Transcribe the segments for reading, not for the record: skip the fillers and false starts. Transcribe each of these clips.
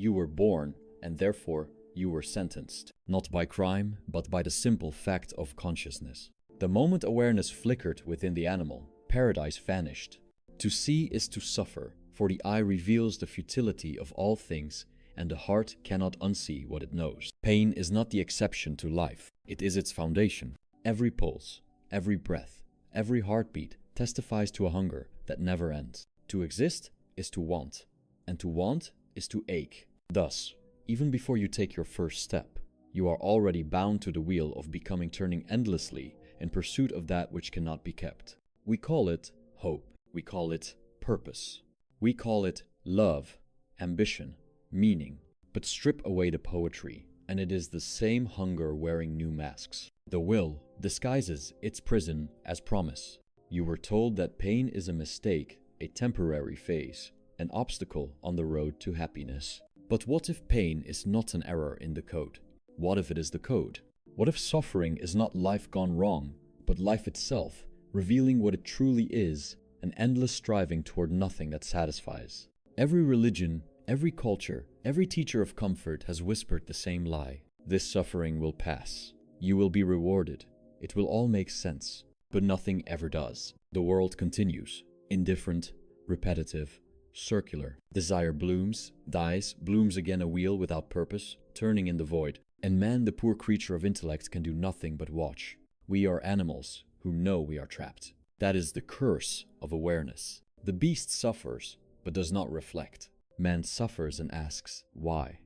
You were born, and therefore you were sentenced, not by crime, but by the simple fact of consciousness. The moment awareness flickered within the animal, paradise vanished. To see is to suffer, for the eye reveals the futility of all things, and the heart cannot unsee what it knows. Pain is not the exception to life, it is its foundation. Every pulse, every breath, every heartbeat testifies to a hunger that never ends. To exist is to want, and to want is to ache. Thus, even before you take your first step, you are already bound to the wheel of becoming, turning endlessly in pursuit of that which cannot be kept. We call it hope. We call it purpose. We call it love, ambition, meaning. But strip away the poetry, and it is the same hunger wearing new masks. The will disguises its prison as promise. You were told that pain is a mistake, a temporary phase, an obstacle on the road to happiness. But what if pain is not an error in the code? What if it is the code? What if suffering is not life gone wrong, but life itself, revealing what it truly is, an endless striving toward nothing that satisfies? Every religion, every culture, every teacher of comfort has whispered the same lie. This suffering will pass. You will be rewarded. It will all make sense. But nothing ever does. The world continues, indifferent, repetitive, circular. Desire blooms, dies, blooms again, a wheel without purpose, turning in the void. And man, the poor creature of intellect, can do nothing but watch. We are animals who know we are trapped. That is the curse of awareness. The beast suffers, but does not reflect. Man suffers and asks, why?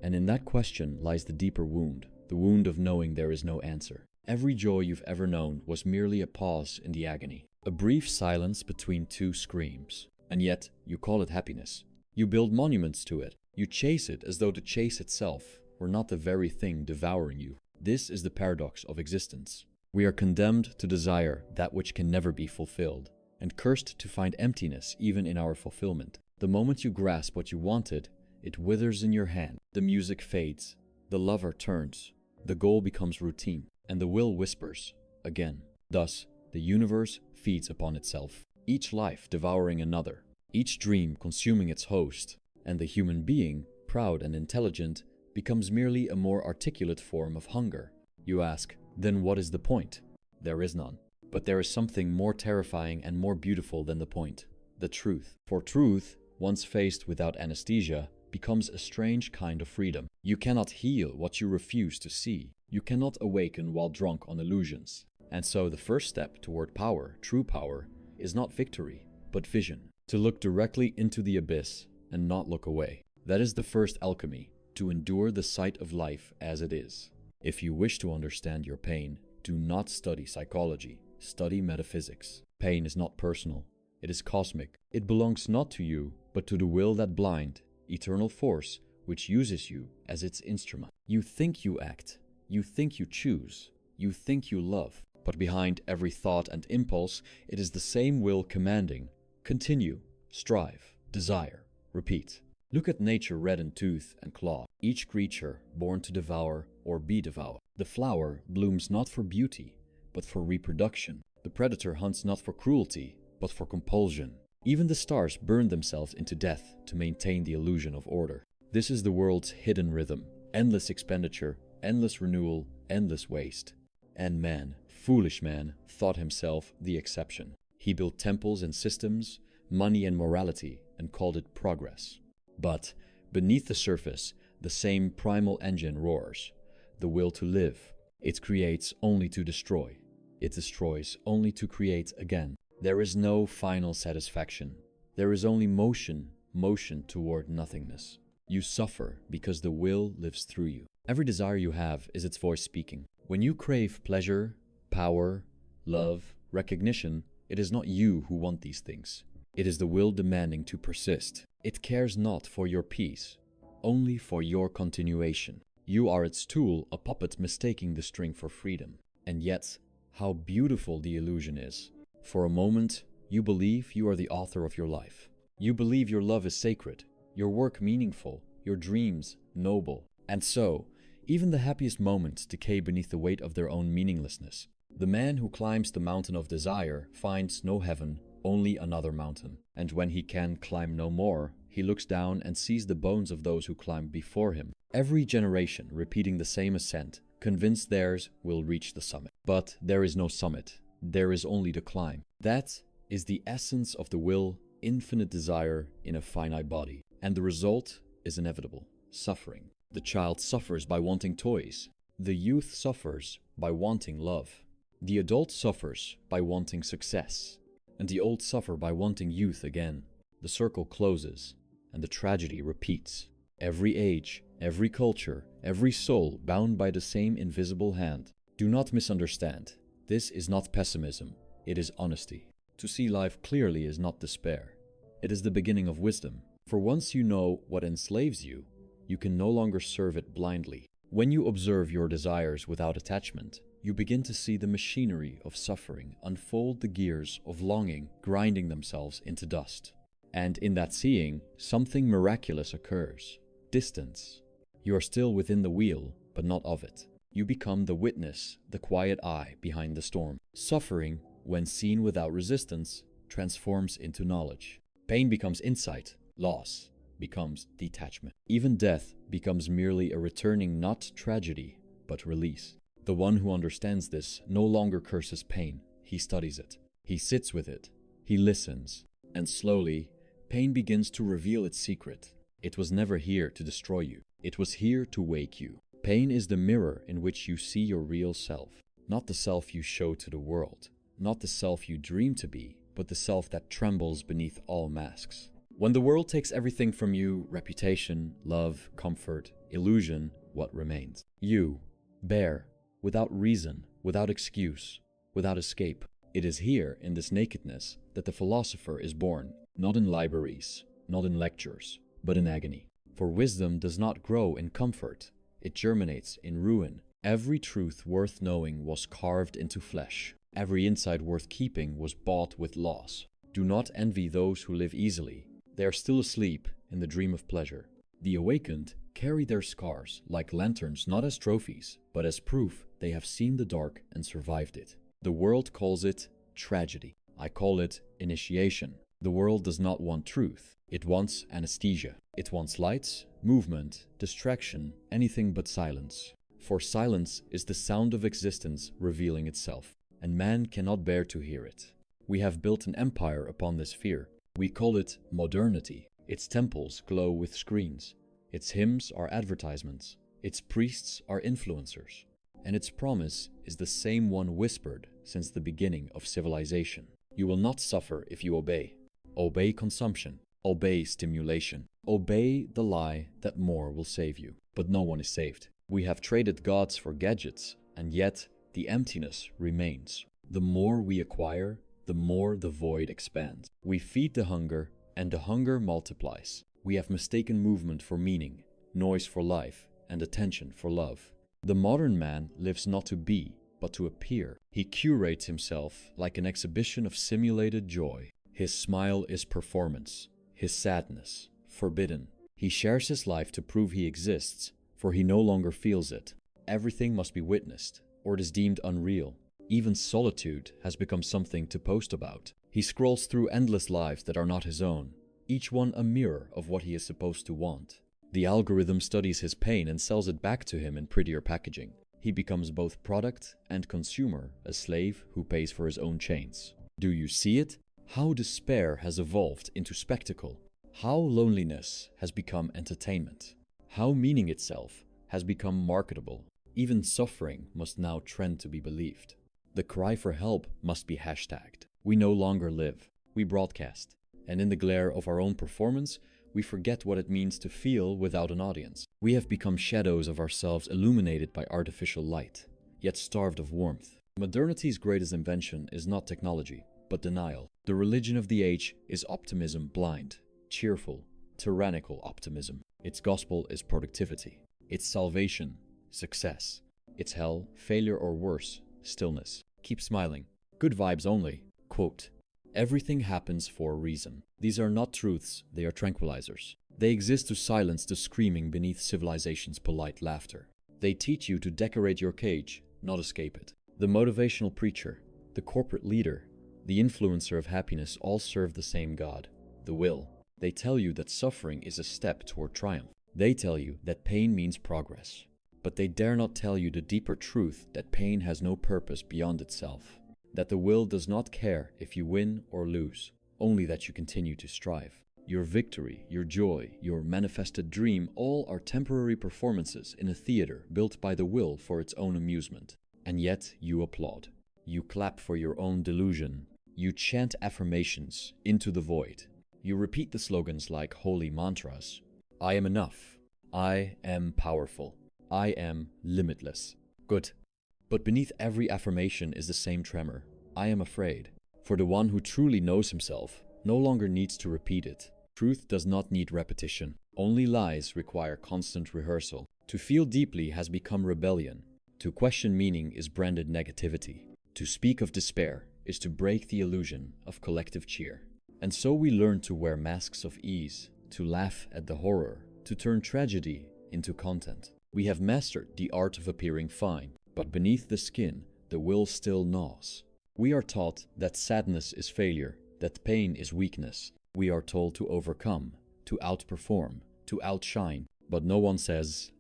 And in that question lies the deeper wound, the wound of knowing there is no answer. Every joy you've ever known was merely a pause in the agony, a brief silence between two screams. And yet, you call it happiness. You build monuments to it. You chase it as though the chase itself were not the very thing devouring you. This is the paradox of existence. We are condemned to desire that which can never be fulfilled, and cursed to find emptiness even in our fulfillment. The moment you grasp what you wanted, it withers in your hand. The music fades. The lover turns. The goal becomes routine, and the will whispers again. Thus, the universe feeds upon itself, each life devouring another, each dream consuming its host, and the human being, proud and intelligent, becomes merely a more articulate form of hunger. You ask, then what is the point? There is none. But there is something more terrifying and more beautiful than the point: the truth. For truth, once faced without anesthesia, becomes a strange kind of freedom. You cannot heal what you refuse to see. You cannot awaken while drunk on illusions. And so the first step toward power, true power, is not victory, but vision. To look directly into the abyss and not look away. That is the first alchemy, to endure the sight of life as it is. If you wish to understand your pain, do not study psychology, study metaphysics. Pain is not personal, it is cosmic. It belongs not to you, but to the will that blind, eternal force which uses you as its instrument. You think you act, you think you choose, you think you love, but behind every thought and impulse, it is the same will commanding: continue, strive, desire, repeat. Look at nature, red in tooth and claw, each creature born to devour or be devoured. The flower blooms not for beauty, but for reproduction. The predator hunts not for cruelty, but for compulsion. Even the stars burn themselves into death to maintain the illusion of order. This is the world's hidden rhythm: endless expenditure, endless renewal, endless waste. And man, foolish man, thought himself the exception. He built temples and systems, money and morality, and called it progress. But beneath the surface, the same primal engine roars: the will to live. It creates only to destroy. It destroys only to create again. There is no final satisfaction. There is only motion, motion toward nothingness. You suffer because the will lives through you. Every desire you have is its voice speaking. When you crave pleasure, power, love, recognition, it is not you who want these things. It is the will demanding to persist. It cares not for your peace, only for your continuation. You are its tool, a puppet mistaking the string for freedom. And yet, how beautiful the illusion is. For a moment, you believe you are the author of your life. You believe your love is sacred, your work meaningful, your dreams noble. And so, even the happiest moments decay beneath the weight of their own meaninglessness. The man who climbs the mountain of desire finds no heaven, only another mountain. And when he can climb no more, he looks down and sees the bones of those who climbed before him. Every generation repeating the same ascent, convinced theirs will reach the summit. But there is no summit. There is only the climb. That is the essence of the will, infinite desire in a finite body. And the result is inevitable: suffering. The child suffers by wanting toys. The youth suffers by wanting love. The adult suffers by wanting success. And the old suffer by wanting youth again. The circle closes, and the tragedy repeats. Every age, every culture, every soul bound by the same invisible hand. Do not misunderstand. This is not pessimism, it is honesty. To see life clearly is not despair. It is the beginning of wisdom. For once you know what enslaves you, you can no longer serve it blindly. When you observe your desires without attachment, you begin to see the machinery of suffering unfold the gears of longing, grinding themselves into dust. And in that seeing, something miraculous occurs. Distance. You are still within the wheel, but not of it. You become the witness, the quiet eye behind the storm. Suffering, when seen without resistance, transforms into knowledge. Pain becomes insight. Loss becomes detachment. Even death becomes merely a returning not tragedy, but release. The one who understands this no longer curses pain. He studies it. He sits with it. He listens. And slowly, pain begins to reveal its secret. It was never here to destroy you. It was here to wake you. Pain is the mirror in which you see your real self. Not the self you show to the world. Not the self you dream to be, but the self that trembles beneath all masks. When the world takes everything from you, reputation, love, comfort, illusion, what remains? You, bare, without reason, without excuse, without escape. It is here, in this nakedness, that the philosopher is born. Not in libraries, not in lectures, but in agony. For wisdom does not grow in comfort, it germinates in ruin. Every truth worth knowing was carved into flesh. Every insight worth keeping was bought with loss. Do not envy those who live easily. They are still asleep in the dream of pleasure. The awakened carry their scars like lanterns, not as trophies, but as proof they have seen the dark and survived it. The world calls it tragedy. I call it initiation. The world does not want truth. It wants anesthesia. It wants lights, movement, distraction, anything but silence. For silence is the sound of existence revealing itself, and man cannot bear to hear it. We have built an empire upon this fear. We call it modernity. Its temples glow with screens. Its hymns are advertisements. Its priests are influencers. And its promise is the same one whispered since the beginning of civilization. You will not suffer if you obey. Obey consumption. Obey stimulation. Obey the lie that more will save you. But no one is saved. We have traded gods for gadgets, and yet the emptiness remains. The more we acquire, the more the void expands. We feed the hunger, and the hunger multiplies. We have mistaken movement for meaning, noise for life, and attention for love. The modern man lives not to be, but to appear. He curates himself like an exhibition of simulated joy. His smile is performance, his sadness, forbidden. He shares his life to prove he exists, for he no longer feels it. Everything must be witnessed, or it is deemed unreal. Even solitude has become something to post about. He scrolls through endless lives that are not his own, each one a mirror of what he is supposed to want. The algorithm studies his pain and sells it back to him in prettier packaging. He becomes both product and consumer, a slave who pays for his own chains. Do you see it? How despair has evolved into spectacle. How loneliness has become entertainment. How meaning itself has become marketable. Even suffering must now trend to be believed. The cry for help must be hashtagged. We no longer live, we broadcast. And in the glare of our own performance, we forget what it means to feel without an audience. We have become shadows of ourselves illuminated by artificial light, yet starved of warmth. Modernity's greatest invention is not technology, but denial. The religion of the age is optimism blind, cheerful, tyrannical optimism. Its gospel is productivity. Its salvation, success. Its hell, failure or worse, stillness. Keep smiling. Good vibes only. Quote, "Everything happens for a reason. These are not truths, they are tranquilizers. They exist to silence the screaming beneath civilization's polite laughter. They teach you to decorate your cage, not escape it. The motivational preacher, the corporate leader, the influencer of happiness all serve the same God, the will. They tell you that suffering is a step toward triumph. They tell you that pain means progress. But they dare not tell you the deeper truth that pain has no purpose beyond itself. That the will does not care if you win or lose, only that you continue to strive. Your victory, your joy, your manifested dream, all are temporary performances in a theater built by the will for its own amusement. And yet you applaud. You clap for your own delusion. You chant affirmations into the void. You repeat the slogans like holy mantras. I am enough. I am powerful. I am limitless. Good. But beneath every affirmation is the same tremor. I am afraid. For the one who truly knows himself no longer needs to repeat it. Truth does not need repetition. Only lies require constant rehearsal. To feel deeply has become rebellion. To question meaning is branded negativity. To speak of despair is to break the illusion of collective cheer. And so we learn to wear masks of ease, to laugh at the horror, to turn tragedy into content. We have mastered the art of appearing fine, but beneath the skin, the will still gnaws. We are taught that sadness is failure, that pain is weakness. We are told to overcome, to outperform, to outshine. But no one says,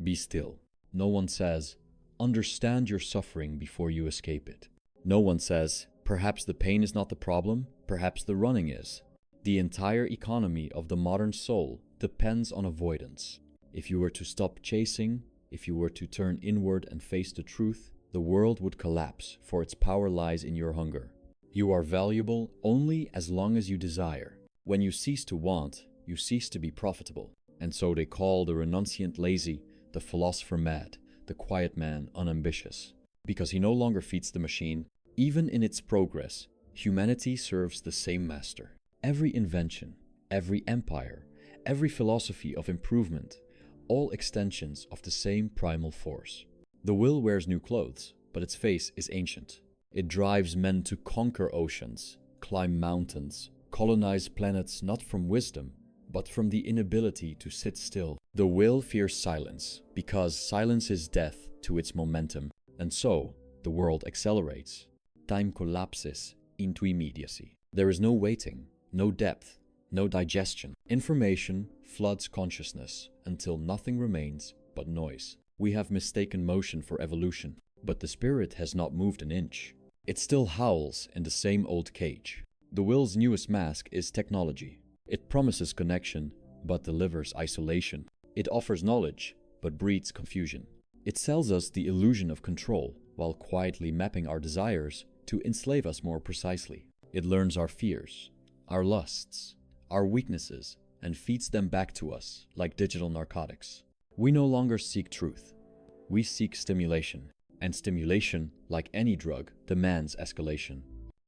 be still. No one says, understand your suffering before you escape it. No one says, perhaps the pain is not the problem, perhaps the running is. The entire economy of the modern soul depends on avoidance. If you were to stop chasing, if you were to turn inward and face the truth, the world would collapse, for its power lies in your hunger. You are valuable only as long as you desire. When you cease to want, you cease to be profitable. And so they call the renunciant lazy, the philosopher mad, the quiet man unambitious. Because he no longer feeds the machine. Even in its progress, humanity serves the same master. Every invention, every empire, every philosophy of improvement, all extensions of the same primal force. The will wears new clothes, but its face is ancient. It drives men to conquer oceans, climb mountains, colonize planets not from wisdom, but from the inability to sit still. The will fears silence, because silence is death to its momentum, and so the world accelerates. Time collapses into immediacy. There is no waiting, no depth, no digestion. Information floods consciousness until nothing remains but noise. We have mistaken motion for evolution, but the spirit has not moved an inch. It still howls in the same old cage. The will's newest mask is technology. It promises connection, but delivers isolation. It offers knowledge, but breeds confusion. It sells us the illusion of control, while quietly mapping our desires to enslave us more precisely. It learns our fears, our lusts, our weaknesses, and feeds them back to us like digital narcotics. We no longer seek truth. We seek stimulation. And stimulation, like any drug, demands escalation.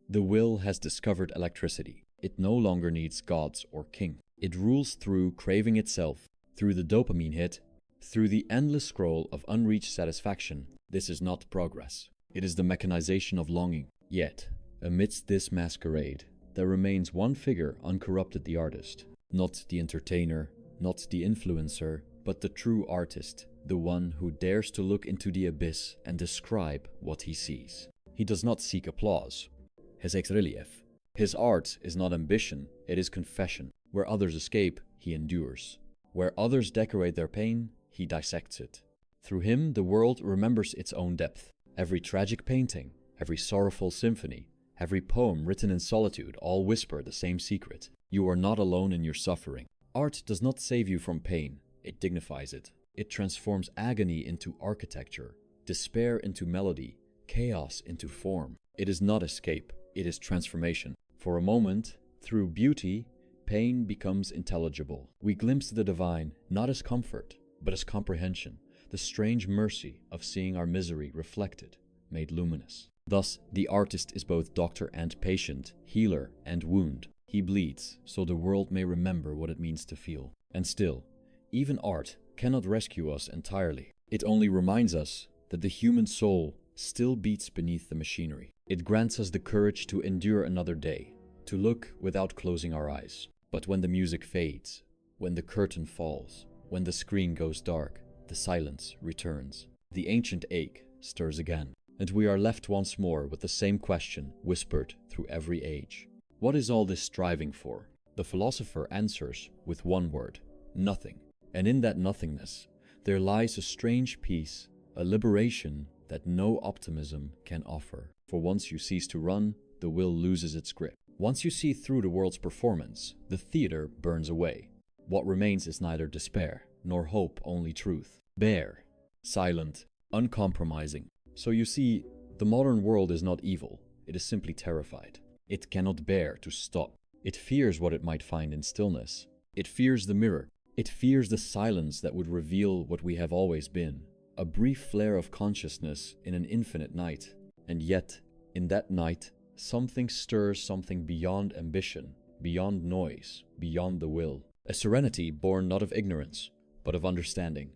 The will has discovered electricity. It no longer needs gods or king. It rules through craving itself, through the dopamine hit, through the endless scroll of unreached satisfaction. This is not progress. It is the mechanization of longing. Yet, amidst this masquerade, there remains one figure uncorrupted: the artist. Not the entertainer, not the influencer, but the true artist, the one who dares to look into the abyss and describe what he sees. He does not seek applause. His ex-relief. His art is not ambition, it is confession. Where others escape, he endures. Where others decorate their pain, he dissects it. Through him, the world remembers its own depth. Every tragic painting, every sorrowful symphony, every poem written in solitude all whisper the same secret. You are not alone in your suffering. Art does not save you from pain, it dignifies it. It transforms agony into architecture, despair into melody, chaos into form. It is not escape, it is transformation. For a moment, through beauty, pain becomes intelligible. We glimpse the divine, not as comfort, but as comprehension, the strange mercy of seeing our misery reflected, made luminous. Thus, the artist is both doctor and patient, healer and wound. He bleeds, so the world may remember what it means to feel. And still, even art cannot rescue us entirely. It only reminds us that the human soul still beats beneath the machinery. It grants us the courage to endure another day, to look without closing our eyes. But when the music fades, when the curtain falls, when the screen goes dark, the silence returns. The ancient ache stirs again, and we are left once more with the same question whispered through every age. What is all this striving for? The philosopher answers with one word: nothing. And in that nothingness, there lies a strange peace, a liberation that no optimism can offer. For once you cease to run, the will loses its grip. Once you see through the world's performance, the theater burns away. What remains is neither despair nor hope, only truth. Bare, silent, uncompromising. So you see, the modern world is not evil, it is simply terrified. It cannot bear to stop. It fears what it might find in stillness. It fears the mirror. It fears the silence that would reveal what we have always been. A brief flare of consciousness in an infinite night. And yet, in that night, something stirs, something beyond ambition, beyond noise, beyond the will. A serenity born not of ignorance, but of understanding.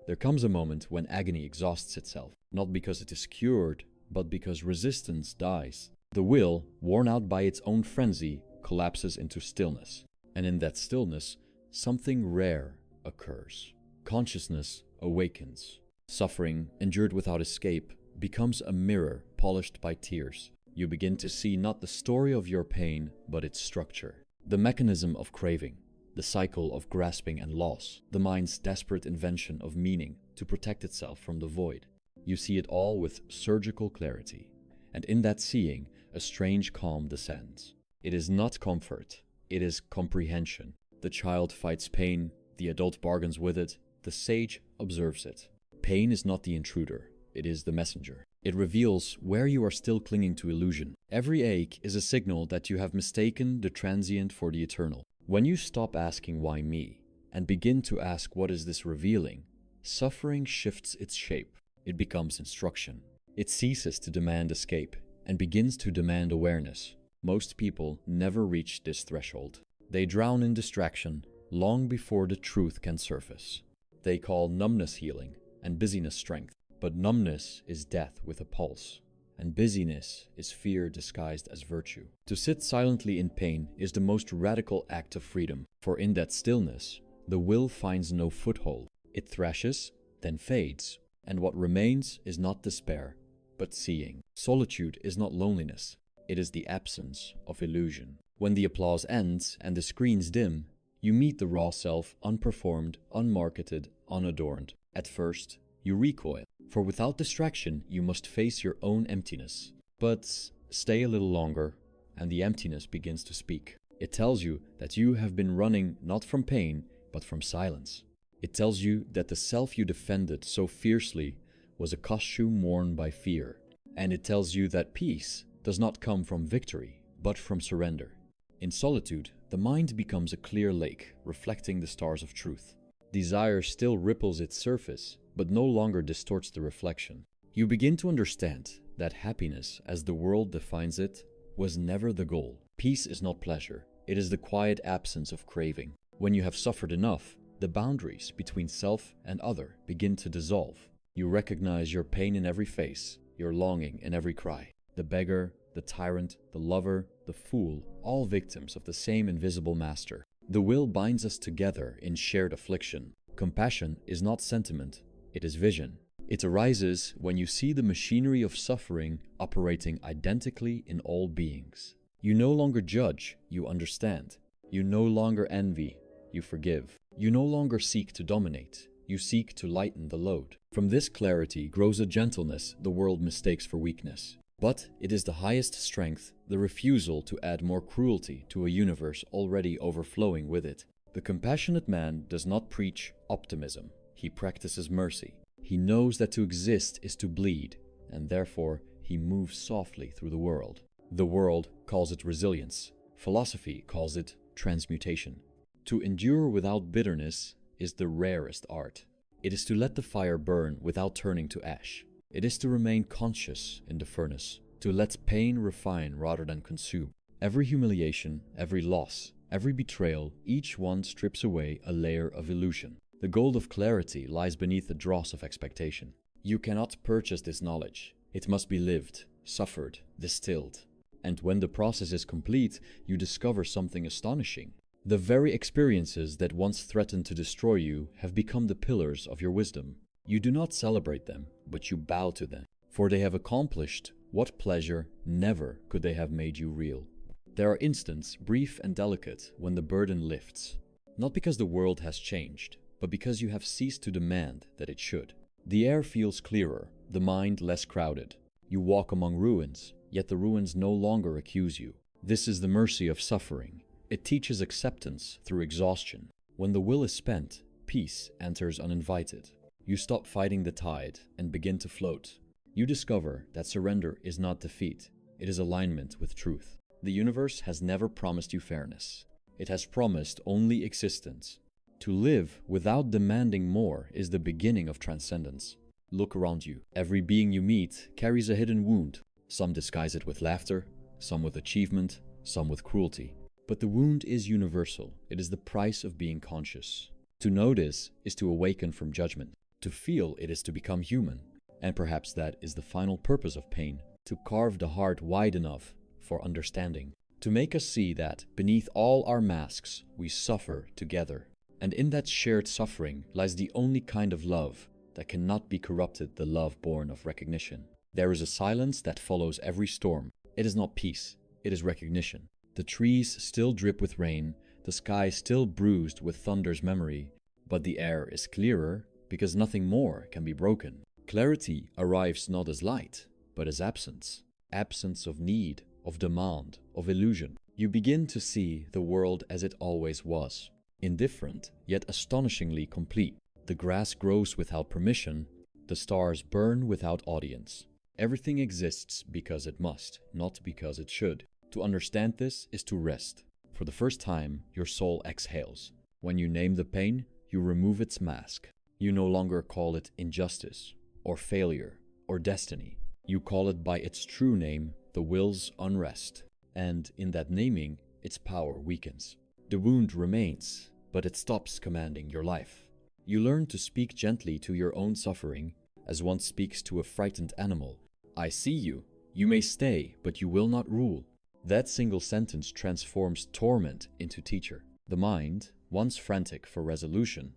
There comes a moment when agony exhausts itself, not because it is cured, but because resistance dies. The will, worn out by its own frenzy, collapses into stillness. And in that stillness, something rare occurs. Consciousness awakens. Suffering, endured without escape, becomes a mirror polished by tears. You begin to see not the story of your pain, but its structure. The mechanism of craving, the cycle of grasping and loss, the mind's desperate invention of meaning to protect itself from the void. You see it all with surgical clarity. And in that seeing, a strange calm descends. It is not comfort, it is comprehension. The child fights pain, the adult bargains with it, the sage observes it. Pain is not the intruder, it is the messenger. It reveals where you are still clinging to illusion. Every ache is a signal that you have mistaken the transient for the eternal. When you stop asking why me, and begin to ask what is this revealing, suffering shifts its shape. It becomes instruction. It ceases to demand escape, and begins to demand awareness. Most people never reach this threshold. They drown in distraction long before the truth can surface. They call numbness healing and busyness strength. But numbness is death with a pulse, and busyness is fear disguised as virtue. To sit silently in pain is the most radical act of freedom, for in that stillness, the will finds no foothold. It thrashes, then fades, and what remains is not despair, but seeing. Solitude is not loneliness, it is the absence of illusion. When the applause ends and the screens dim, you meet the raw self, unperformed, unmarketed, unadorned. At first, you recoil, for without distraction you must face your own emptiness. But stay a little longer, and the emptiness begins to speak. It tells you that you have been running not from pain, but from silence. It tells you that the self you defended so fiercely was a costume worn by fear. And it tells you that peace does not come from victory, but from surrender. In solitude, the mind becomes a clear lake, reflecting the stars of truth. Desire still ripples its surface, but no longer distorts the reflection. You begin to understand that happiness, as the world defines it, was never the goal. Peace is not pleasure, it is the quiet absence of craving. When you have suffered enough, the boundaries between self and other begin to dissolve. You recognize your pain in every face, your longing in every cry. The beggar, the tyrant, the lover, the fool, all victims of the same invisible master. The will binds us together in shared affliction. Compassion is not sentiment, it is vision. It arises when you see the machinery of suffering operating identically in all beings. You no longer judge, you understand. You no longer envy, you forgive. You no longer seek to dominate, you seek to lighten the load. From this clarity grows a gentleness the world mistakes for weakness. But it is the highest strength, the refusal to add more cruelty to a universe already overflowing with it. The compassionate man does not preach optimism, he practices mercy. He knows that to exist is to bleed, and therefore he moves softly through the world. The world calls it resilience, philosophy calls it transmutation. To endure without bitterness is the rarest art. It is to let the fire burn without turning to ash. It is to remain conscious in the furnace, to let pain refine rather than consume. Every humiliation, every loss, every betrayal, each one strips away a layer of illusion. The gold of clarity lies beneath the dross of expectation. You cannot purchase this knowledge. It must be lived, suffered, distilled. And when the process is complete, you discover something astonishing. The very experiences that once threatened to destroy you have become the pillars of your wisdom. You do not celebrate them, but you bow to them, for they have accomplished what pleasure never could they have made you real. There are instants, brief and delicate, when the burden lifts. Not because the world has changed, but because you have ceased to demand that it should. The air feels clearer, the mind less crowded. You walk among ruins, yet the ruins no longer accuse you. This is the mercy of suffering. It teaches acceptance through exhaustion. When the will is spent, peace enters uninvited. You stop fighting the tide and begin to float. You discover that surrender is not defeat, it is alignment with truth. The universe has never promised you fairness. It has promised only existence. To live without demanding more is the beginning of transcendence. Look around you. Every being you meet carries a hidden wound. Some disguise it with laughter, some with achievement, some with cruelty. But the wound is universal. It is the price of being conscious. To notice is to awaken from judgment. To feel it is to become human. And perhaps that is the final purpose of pain, to carve the heart wide enough for understanding, to make us see that beneath all our masks we suffer together. And in that shared suffering lies the only kind of love that cannot be corrupted, the love born of recognition. There is a silence that follows every storm. It is not peace, it is recognition. The trees still drip with rain, the sky still bruised with thunder's memory, but the air is clearer because nothing more can be broken. Clarity arrives not as light, but as absence. Absence of need, of demand, of illusion. You begin to see the world as it always was. Indifferent, yet astonishingly complete. The grass grows without permission. The stars burn without audience. Everything exists because it must, not because it should. To understand this is to rest. For the first time, your soul exhales. When you name the pain, you remove its mask. You no longer call it injustice, or failure, or destiny. You call it by its true name, the will's unrest. And in that naming, its power weakens. The wound remains, but it stops commanding your life. You learn to speak gently to your own suffering, as one speaks to a frightened animal. I see you. You may stay, but you will not rule. That single sentence transforms torment into teacher. The mind, once frantic for resolution,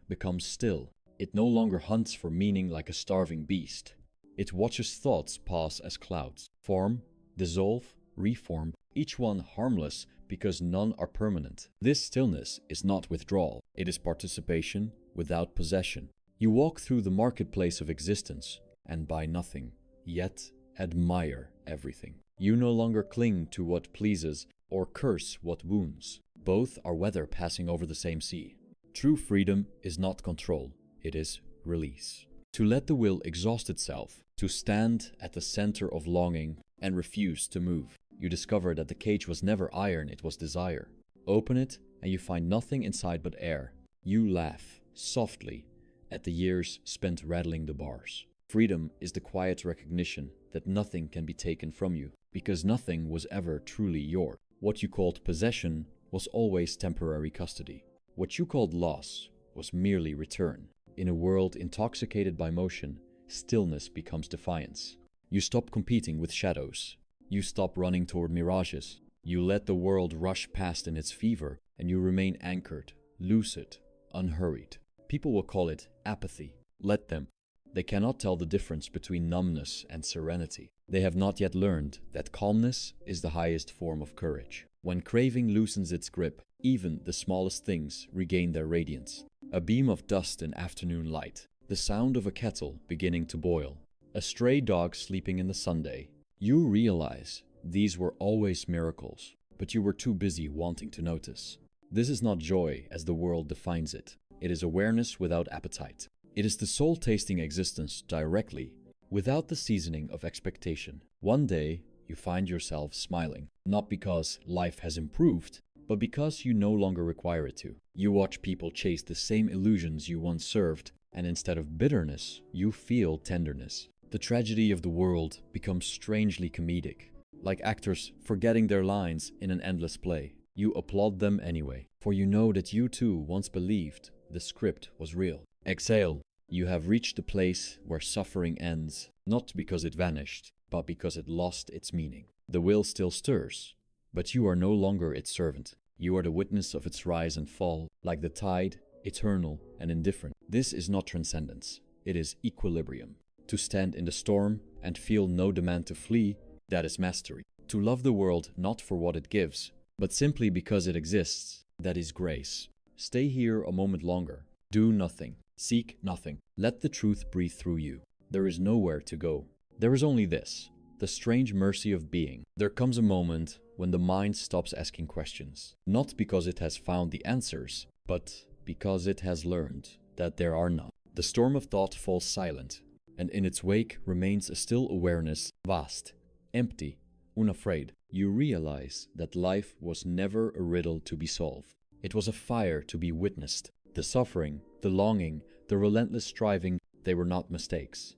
becomes still. It no longer hunts for meaning like a starving beast. It watches thoughts pass as clouds, form, dissolve, reform, each one harmless because none are permanent. This stillness is not withdrawal, it is participation without possession. You walk through the marketplace of existence and buy nothing, yet admire everything. You no longer cling to what pleases or curse what wounds. Both are weather passing over the same sea. True freedom is not control, it is release. To let the will exhaust itself, to stand at the center of longing and refuse to move. You discover that the cage was never iron, it was desire. Open it and you find nothing inside but air. You laugh, softly, at the years spent rattling the bars. Freedom is the quiet recognition that nothing can be taken from you, because nothing was ever truly yours. What you called possession was always temporary custody. What you called loss was merely return. In a world intoxicated by motion, stillness becomes defiance. You stop competing with shadows. You stop running toward mirages. You let the world rush past in its fever, and you remain anchored, lucid, unhurried. People will call it apathy. Let them. They cannot tell the difference between numbness and serenity. They have not yet learned that calmness is the highest form of courage. When craving loosens its grip, even the smallest things regain their radiance. A beam of dust in afternoon light, the sound of a kettle beginning to boil, a stray dog sleeping in the sunday. You realize these were always miracles, but you were too busy wanting to notice. This is not joy as the world defines it. It is awareness without appetite. It is the soul tasting existence directly, without the seasoning of expectation. One day, you find yourself smiling, not because life has improved, but because you no longer require it to. You watch people chase the same illusions you once served, and instead of bitterness, you feel tenderness. The tragedy of the world becomes strangely comedic, like actors forgetting their lines in an endless play. You applaud them anyway, for you know that you too once believed the script was real. Exhale. You have reached the place where suffering ends, not because it vanished, but because it lost its meaning. The will still stirs, but you are no longer its servant. You are the witness of its rise and fall, like the tide, eternal and indifferent. This is not transcendence, it is equilibrium. To stand in the storm and feel no demand to flee, that is mastery. To love the world not for what it gives, but simply because it exists. That is grace. Stay here a moment longer. Do nothing. Seek nothing. Let the truth breathe through you. There is nowhere to go. There is only this, the strange mercy of being. There comes a moment when the mind stops asking questions, not because it has found the answers, but because it has learned that there are none. The storm of thought falls silent, and in its wake remains a still awareness, vast, empty, unafraid. You realize that life was never a riddle to be solved. It was a fire to be witnessed. The suffering, the longing, the relentless striving, they were not mistakes.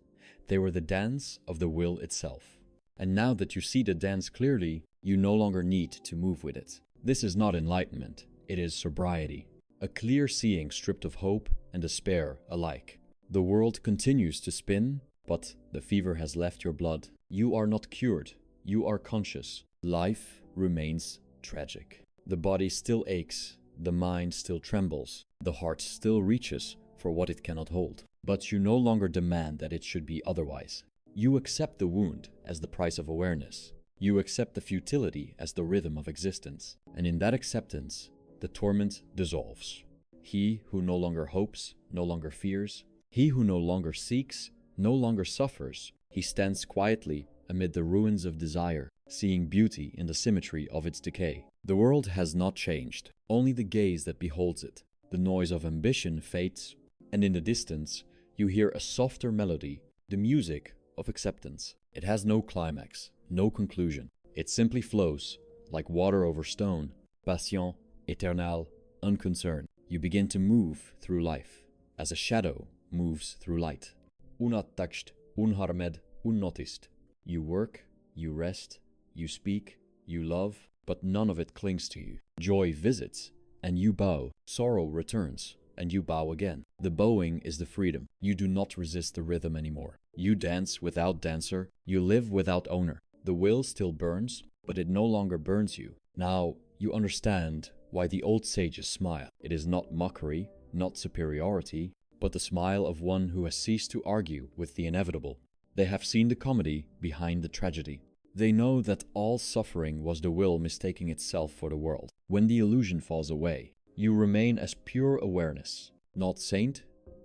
They were the dance of the will itself. And now that you see the dance clearly, you no longer need to move with it. This is not enlightenment, it is sobriety. A clear seeing stripped of hope and despair alike. The world continues to spin, but the fever has left your blood. You are not cured, you are conscious. Life remains tragic. The body still aches, the mind still trembles, the heart still reaches for what it cannot hold. But you no longer demand that it should be otherwise. You accept the wound as the price of awareness. You accept the futility as the rhythm of existence. And in that acceptance, the torment dissolves. He who no longer hopes, no longer fears. He who no longer seeks, no longer suffers. He stands quietly amid the ruins of desire, seeing beauty in the symmetry of its decay. The world has not changed, only the gaze that beholds it. The noise of ambition fades, and in the distance, you hear a softer melody, the music of acceptance. It has no climax, no conclusion. It simply flows, like water over stone, patient, éternel, unconcerned. You begin to move through life, as a shadow moves through light. Unattached, unharmed, unnoticed. You work, you rest, you speak, you love, but none of it clings to you. Joy visits, and you bow. Sorrow returns, and you bow again. The bowing is the freedom. You do not resist the rhythm anymore. You dance without dancer. You live without owner. The will still burns, but it no longer burns you. Now you understand why the old sages smile. It is not mockery, not superiority, but the smile of one who has ceased to argue with the inevitable. They have seen the comedy behind the tragedy. They know that all suffering was the will mistaking itself for the world. When the illusion falls away, you remain as pure awareness, not saint,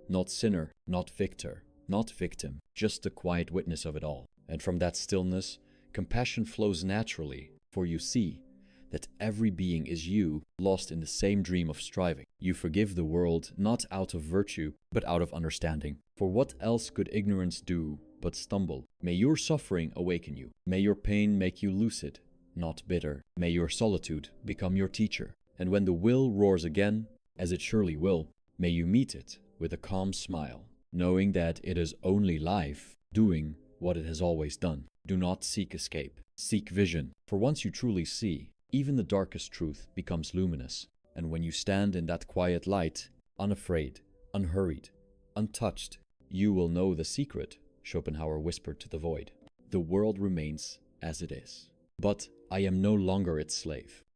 not sinner, not victor, not victim, just the quiet witness of it all. And from that stillness, compassion flows naturally, for you see that every being is you, lost in the same dream of striving. You forgive the world not out of virtue, but out of understanding. For what else could ignorance do but stumble? May your suffering awaken you. May your pain make you lucid, not bitter. May your solitude become your teacher. And when the will roars again, as it surely will, may you meet it with a calm smile, knowing that it is only life doing what it has always done. Do not seek escape. Seek vision. For once you truly see, even the darkest truth becomes luminous. And when you stand in that quiet light, unafraid, unhurried, untouched, you will know the secret, Schopenhauer whispered to the void. The world remains as it is. But I am no longer its slave.